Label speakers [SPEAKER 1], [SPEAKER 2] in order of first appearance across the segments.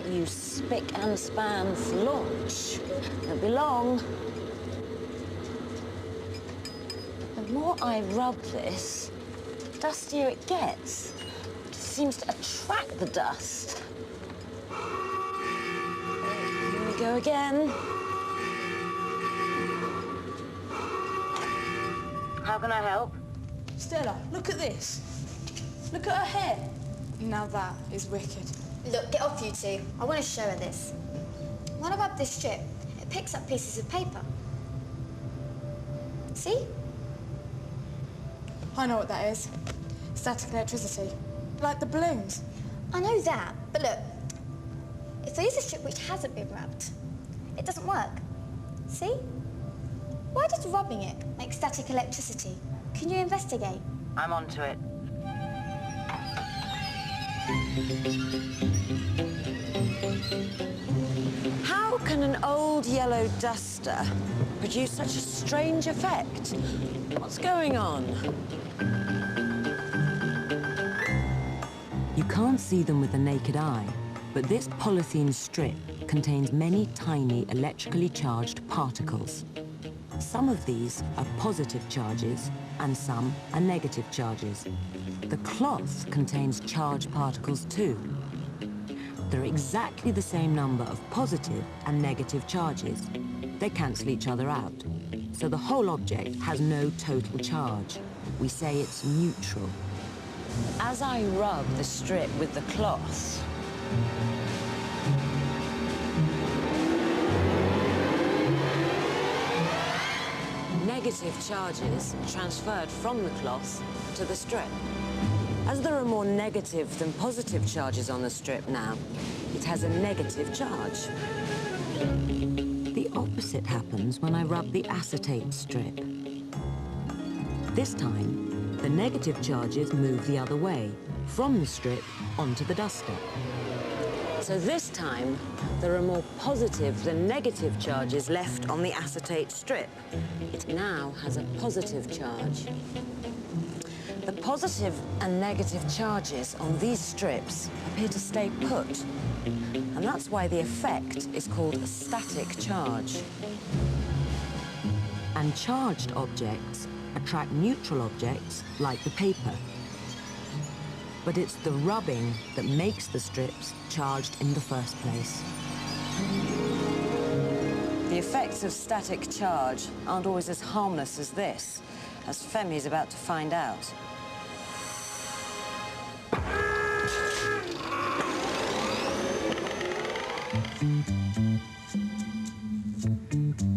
[SPEAKER 1] get you spick and span for launch. Won't be long. The more I rub this, the dustier it gets. It seems to attract the dust. Here we go again. How can I help?
[SPEAKER 2] Stella, look at this. Look at her hair. Now that is wicked.
[SPEAKER 3] Look, get off you two. I want to show her this. When I rub this strip, it picks up pieces of paper. See?
[SPEAKER 2] I know what that is. Static electricity. Like the balloons.
[SPEAKER 3] I know that, but look. If I use a strip which hasn't been rubbed, it doesn't work. See? Why does rubbing it make static electricity? Can you investigate?
[SPEAKER 1] I'm onto it. How can an old yellow duster produce such a strange effect? What's going on?
[SPEAKER 4] You can't see them with the naked eye, but this polythene strip contains many tiny electrically charged particles. Some of these are positive charges and some are negative charges. The cloth contains charged particles too. There are exactly the same number of positive and negative charges. They cancel each other out. So the whole object has no total charge. We say it's neutral.
[SPEAKER 1] As I rub the strip with the cloth, negative charges transferred from the cloth to the strip. As there are more negative than positive charges on the strip now, it has a negative charge.
[SPEAKER 4] The opposite happens when I rub the acetate strip. This time, the negative charges move the other way, from the strip onto the duster.
[SPEAKER 1] So this time, there are more positive than negative charges left on the acetate strip. It now has a positive charge. The positive and negative charges on these strips appear to stay put. And that's why the effect is called a static charge.
[SPEAKER 4] And charged objects attract neutral objects like the paper. But it's the rubbing that makes the strips charged in the first place.
[SPEAKER 1] The effects of static charge aren't always as harmless as this, as Femi's about to find out.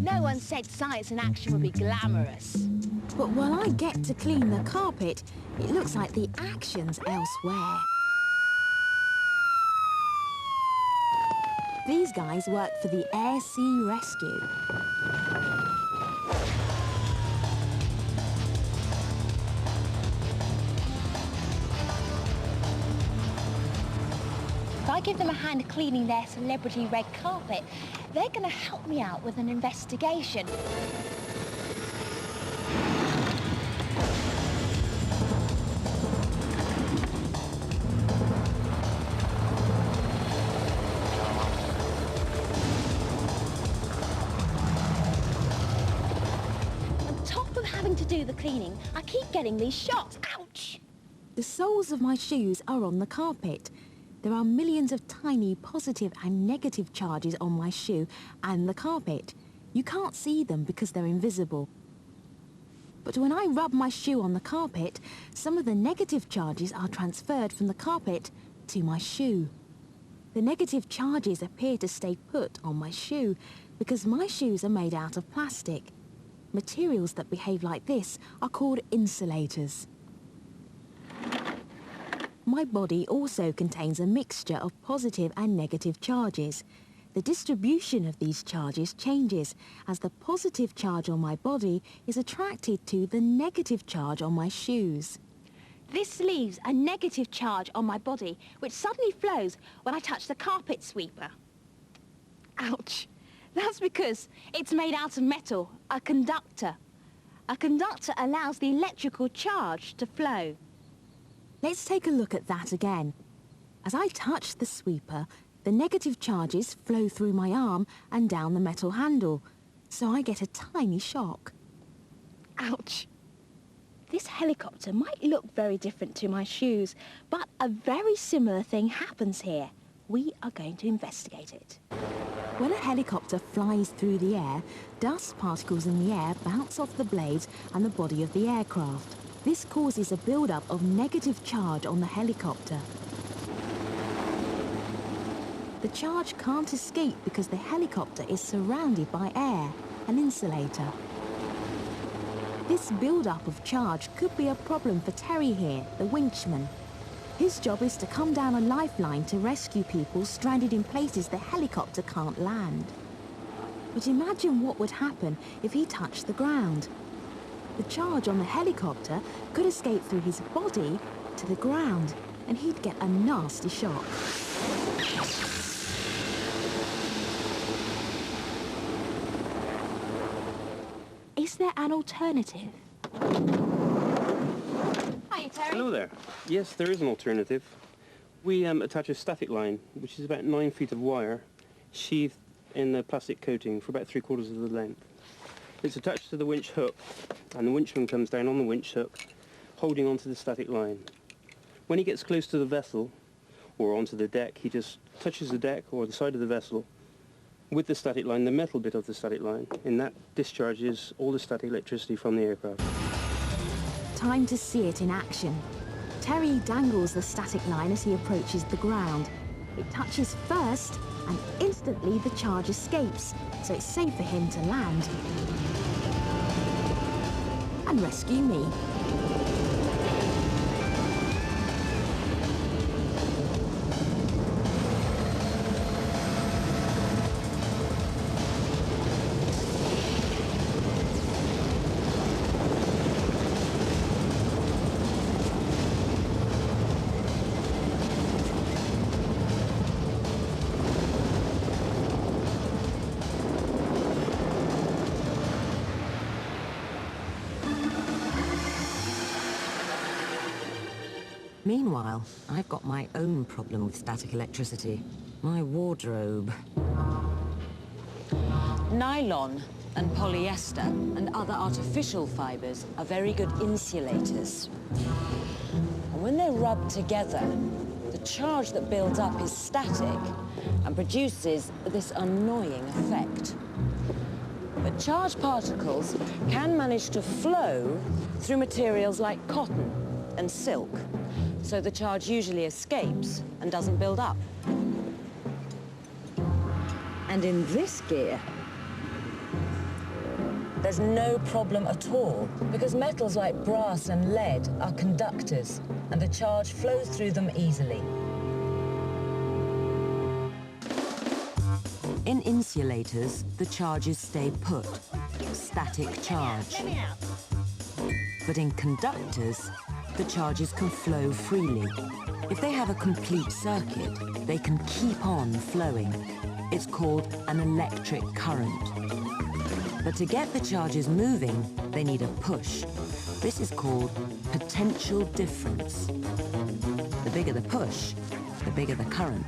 [SPEAKER 5] No one said science in action would be glamorous.
[SPEAKER 6] But while I get to clean the carpet, it looks like the action's elsewhere. These guys work for the Air Sea Rescue.
[SPEAKER 5] If I give them a hand cleaning their celebrity red carpet, they're going to help me out with an investigation. On top of having to do the cleaning, I keep getting these shots. Ouch!
[SPEAKER 6] The soles of my shoes are on the carpet. There are millions of tiny positive and negative charges on my shoe and the carpet. You can't see them because they're invisible. But when I rub my shoe on the carpet, some of the negative charges are transferred from the carpet to my shoe. The negative charges appear to stay put on my shoe because my shoes are made out of plastic. Materials that behave like this are called insulators. My body also contains a mixture of positive and negative charges. The distribution of these charges changes as the positive charge on my body is attracted to the negative charge on my shoes.
[SPEAKER 5] This leaves a negative charge on my body, which suddenly flows when I touch the carpet sweeper. Ouch! That's because it's made out of metal, a conductor. A conductor allows the electrical charge to flow.
[SPEAKER 6] Let's take a look at that again. As I touch the sweeper, The negative charges flow through my arm and down the metal handle, so I get a tiny shock.
[SPEAKER 5] Ouch. This helicopter might look very different to my shoes, but a very similar thing happens here. We are going to investigate it.
[SPEAKER 6] When a helicopter flies through the air, dust particles in the air bounce off the blades and the body of the aircraft. This causes a build-up of negative charge on the helicopter. The charge can't escape because the helicopter is surrounded by air, an insulator. This build-up of charge could be a problem for Terry here, the winchman. His job is to come down a lifeline to rescue people stranded in places the helicopter can't land. But imagine what would happen if he touched the ground. The charge on the helicopter could escape through his body to the ground, and he'd get a nasty shock.
[SPEAKER 5] Is there an alternative?
[SPEAKER 3] Hi, Terry.
[SPEAKER 7] Hello there. Yes, there is an alternative. We attach a static line, which is about 9 feet of wire, sheathed in a plastic coating for about 3/4 of the length. It's attached to the winch hook, and the winchman comes down on the winch hook, holding onto the static line. When he gets close to the vessel, or onto the deck, he just touches the deck or the side of the vessel with the static line, the metal bit of the static line, and that discharges all the static electricity from the aircraft.
[SPEAKER 6] Time to see it in action. Terry dangles the static line as he approaches the ground. It touches first, and instantly the charge escapes, so it's safe for him to land and rescue me.
[SPEAKER 4] Meanwhile, I've got my own problem with static electricity. My wardrobe.
[SPEAKER 1] Nylon and polyester and other artificial fibres are very good insulators. And when they're rubbed together, the charge that builds up is static and produces this annoying effect. But charged particles can manage to flow through materials like cotton and silk, so the charge usually escapes and doesn't build up. And in this gear, there's no problem at all, because metals like brass and lead are conductors, and the charge flows through them easily.
[SPEAKER 4] In insulators, the charges stay put, static charge. But in conductors, the charges can flow freely. If they have a complete circuit, they can keep on flowing. It's called an electric current. But to get the charges moving, they need a push. This is called potential difference. The bigger the push, the bigger the current.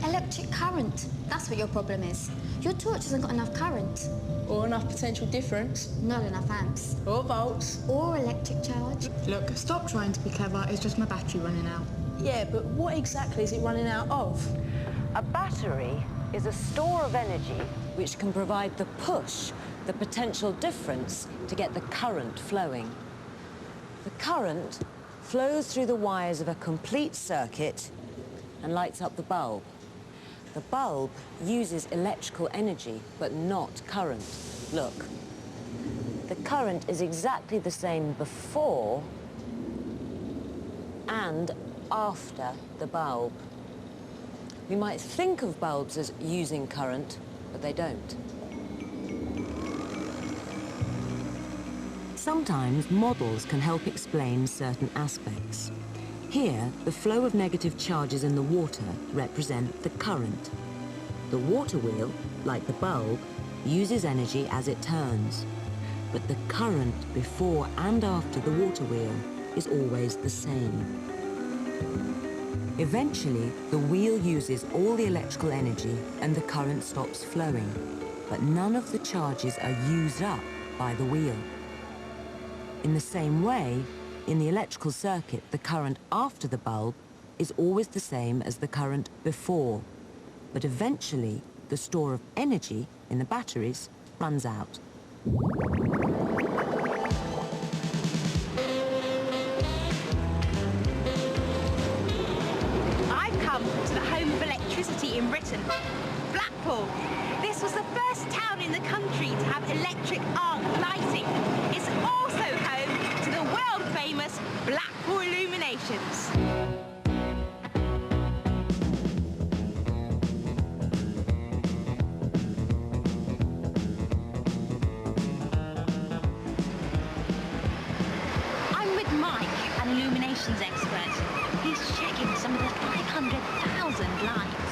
[SPEAKER 3] Electric current. That's what your problem is. Your torch hasn't got enough current.
[SPEAKER 2] Or enough potential difference.
[SPEAKER 3] Not enough amps.
[SPEAKER 2] Or volts.
[SPEAKER 3] Or electric charge.
[SPEAKER 8] Look, stop trying to be clever. It's just my battery running out.
[SPEAKER 2] Yeah, but what exactly is it running out of?
[SPEAKER 1] A battery is a store of energy which can provide the push, the potential difference, to get the current flowing. The current flows through the wires of a complete circuit and lights up the bulb. The bulb uses electrical energy, but not current. Look, the current is exactly the same before and after the bulb. We might think of bulbs as using current, but they don't.
[SPEAKER 4] Sometimes models can help explain certain aspects. Here, the flow of negative charges in the water represent the current. The water wheel, like the bulb, uses energy as it turns. But the current before and after the water wheel is always the same. Eventually, the wheel uses all the electrical energy and the current stops flowing, but none of the charges are used up by the wheel. In the same way, in the electrical circuit, the current after the bulb is always the same as the current before, but eventually the store of energy in the batteries runs out.
[SPEAKER 5] I've come to the home of electricity in Britain, Blackpool. This was the first town in the country to have electric arc lighting. It's also home to the world-famous Blackpool illuminations. I'm with Mike, an illuminations expert. He's checking some of the 500,000 lights.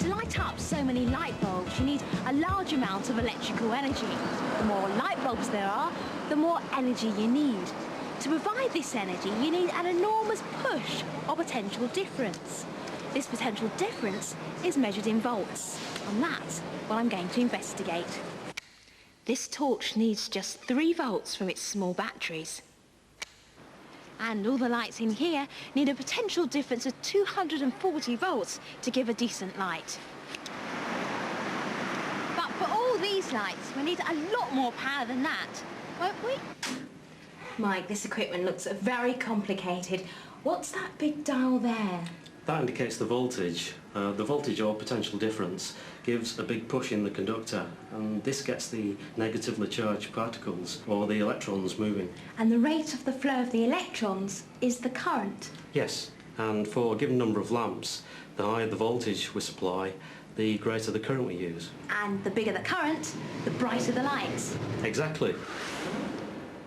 [SPEAKER 5] To light up so many light bulbs, you need a large amount of electrical energy. The more light bulbs there are, the more energy you need. To provide this energy, you need an enormous push or potential difference. This potential difference is measured in volts, and that's what I'm going to investigate. This torch needs just 3 volts from its small batteries. And all the lights in here need a potential difference of 240 volts to give a decent light. But for all these lights, we need a lot more power than that, won't we? Mike, this equipment looks very complicated. What's that big dial there?
[SPEAKER 9] That indicates the voltage. The voltage or potential difference gives a big push in the conductor, and this gets the negatively charged particles or the electrons moving.
[SPEAKER 5] And the rate of the flow of the electrons is the current?
[SPEAKER 9] Yes, and for a given number of lamps, the higher the voltage we supply, the greater the current we use.
[SPEAKER 5] And the bigger the current, the brighter the lights?
[SPEAKER 9] Exactly.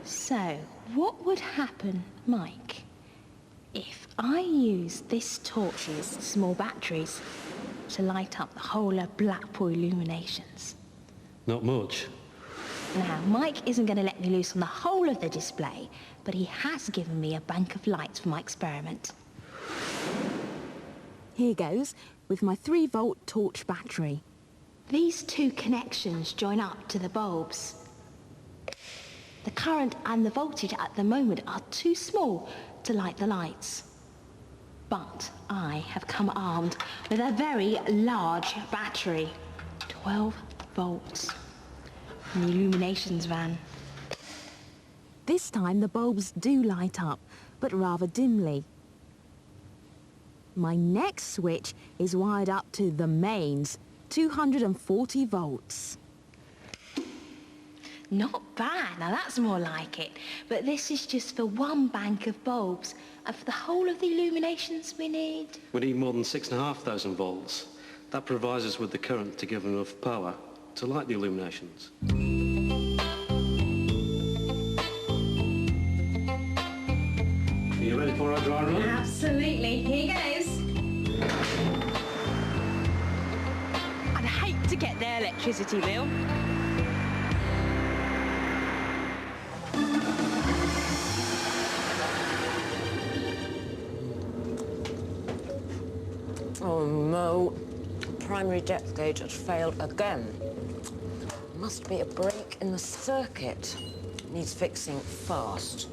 [SPEAKER 5] So, what would happen, Mike, if I use this torch's small batteries to light up the whole of Blackpool illuminations?
[SPEAKER 9] Not much.
[SPEAKER 5] Now, Mike isn't going to let me loose on the whole of the display, but he has given me a bank of lights for my experiment.
[SPEAKER 6] Here goes, with my 3-volt torch battery.
[SPEAKER 5] These 2 connections join up to the bulbs. The current and the voltage at the moment are too small to light the lights. But I have come armed with a very large battery, 12 volts, from the illuminations van.
[SPEAKER 6] This time the bulbs do light up, but rather dimly. My next switch is wired up to the mains, 240 volts.
[SPEAKER 5] Not bad, now that's more like it. But this is just for one bank of bulbs, and for the whole of the illuminations we need.
[SPEAKER 9] We need more than 6,500 volts. That provides us with the current to give enough power to light the illuminations. Are you ready for our dry run?
[SPEAKER 5] Absolutely, here goes. I'd hate to get their electricity bill.
[SPEAKER 1] Oh no, primary depth gauge has failed again. Must be a break in the circuit. Needs fixing fast.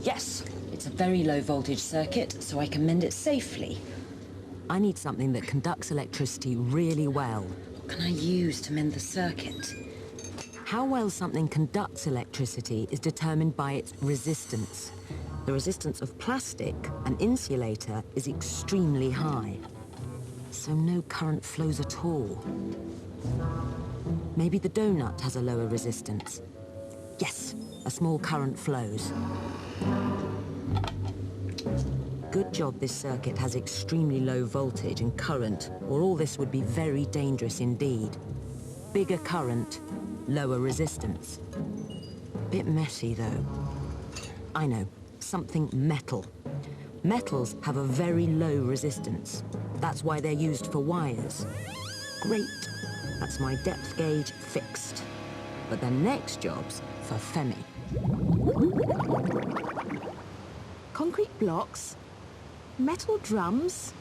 [SPEAKER 1] Yes, it's a very low voltage circuit, so I can mend it safely.
[SPEAKER 4] I need something that conducts electricity really well.
[SPEAKER 1] What can I use to mend the circuit?
[SPEAKER 4] How well something conducts electricity is determined by its resistance. The resistance of plastic, an insulator, is extremely high. So no current flows at all. Maybe the donut has a lower resistance. Yes, a small current flows. Good job this circuit has extremely low voltage and current, or all this would be very dangerous indeed. Bigger current, lower resistance. Bit messy though. I know, something metal. Metals have a very low resistance. That's why they're used for wires. Great, that's my depth gauge fixed. But the next job's for Femi.
[SPEAKER 6] Concrete blocks, metal drums,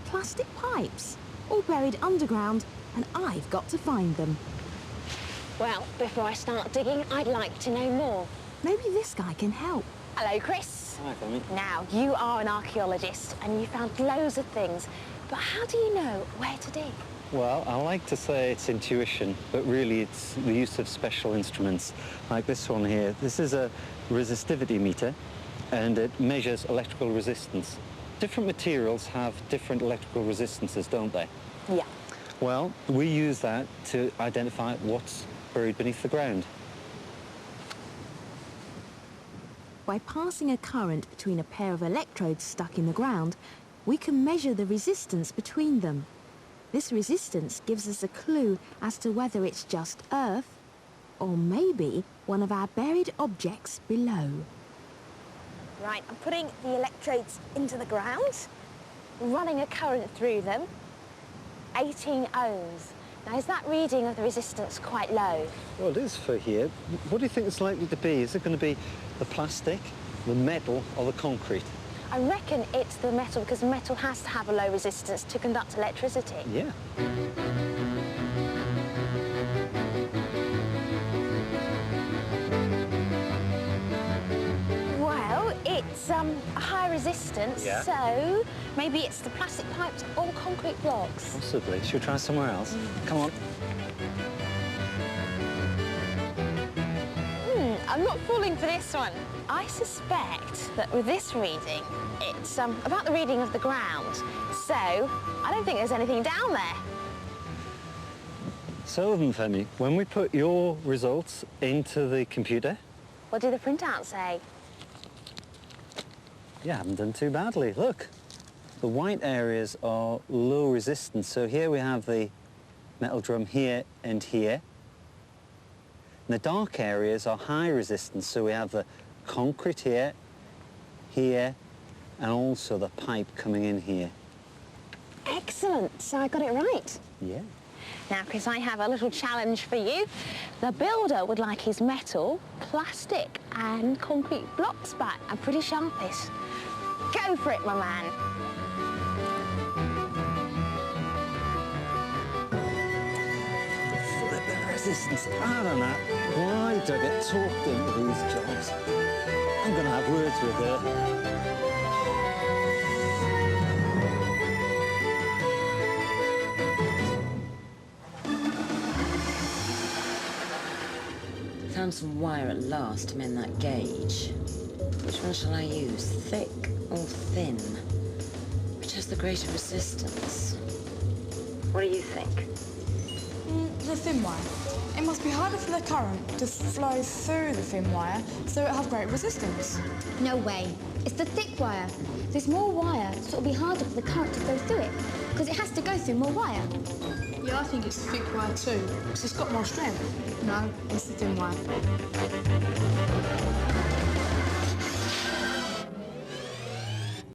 [SPEAKER 6] plastic pipes, all buried underground, and I've got to find them.
[SPEAKER 5] Well, before I start digging, I'd like to know more.
[SPEAKER 6] Maybe this guy can help.
[SPEAKER 5] Hello, Chris.
[SPEAKER 9] Hi, Femi.
[SPEAKER 5] Now, you are an archaeologist and you found loads of things, but how do you know where to dig?
[SPEAKER 10] Well, I like to say it's intuition, but really it's the use of special instruments, like this one here. This is a resistivity meter, and it measures electrical resistance. Different materials have different electrical resistances, don't they?
[SPEAKER 5] Yeah.
[SPEAKER 10] Well, we use that to identify what's buried beneath the ground.
[SPEAKER 6] By passing a current between a pair of electrodes stuck in the ground, we can measure the resistance between them. This resistance gives us a clue as to whether it's just Earth or maybe one of our buried objects below.
[SPEAKER 5] Right, I'm putting the electrodes into the ground, running a current through them, 18 ohms. Now, is that reading of the resistance quite low?
[SPEAKER 10] Well, it is for here. What do you think it's likely to be? Is it going to be the plastic, the metal, or the concrete?
[SPEAKER 5] I reckon it's the metal, because metal has to have a low resistance to conduct electricity.
[SPEAKER 10] Yeah.
[SPEAKER 5] Well, it's a high resistance,
[SPEAKER 10] Yeah.
[SPEAKER 5] so maybe it's the plastic pipes or concrete blocks.
[SPEAKER 10] Possibly. Should we try somewhere else? Come on.
[SPEAKER 5] I'm not falling for this one. I suspect that with this reading, it's about the reading of the ground. So, I don't think there's anything down there.
[SPEAKER 10] So then, Femi, when we put your results into the computer,
[SPEAKER 5] What did the printout say?
[SPEAKER 10] you haven't done too badly. Look, the white areas are low resistance. So here we have the metal drum here and here. And the dark areas are high resistance. So we have the concrete here, here, and also the pipe coming in here.
[SPEAKER 5] Excellent, so I got it right.
[SPEAKER 10] Yeah.
[SPEAKER 5] Now, Chris, I have a little challenge for you. The builder would like his metal, plastic and concrete blocks back. I'm pretty sharpish. Go for it, my man.
[SPEAKER 10] Flipping resistance. I don't know. Why do I get talked into these jobs? I'm going to have words with her.
[SPEAKER 1] Found some wire at last to mend that gauge. Which one shall I use, thick or thin? Which has the greater resistance? What do you think?
[SPEAKER 2] The thin wire. It must be harder for the current to flow through the thin wire, so it'll have great resistance.
[SPEAKER 3] No way. It's the thick wire. There's more wire, so it'll be harder for the current to go through it, because it has to go through more wire.
[SPEAKER 8] Yeah, I think it's the thick wire too, because it's got more strength.
[SPEAKER 2] No, it's the thin wire.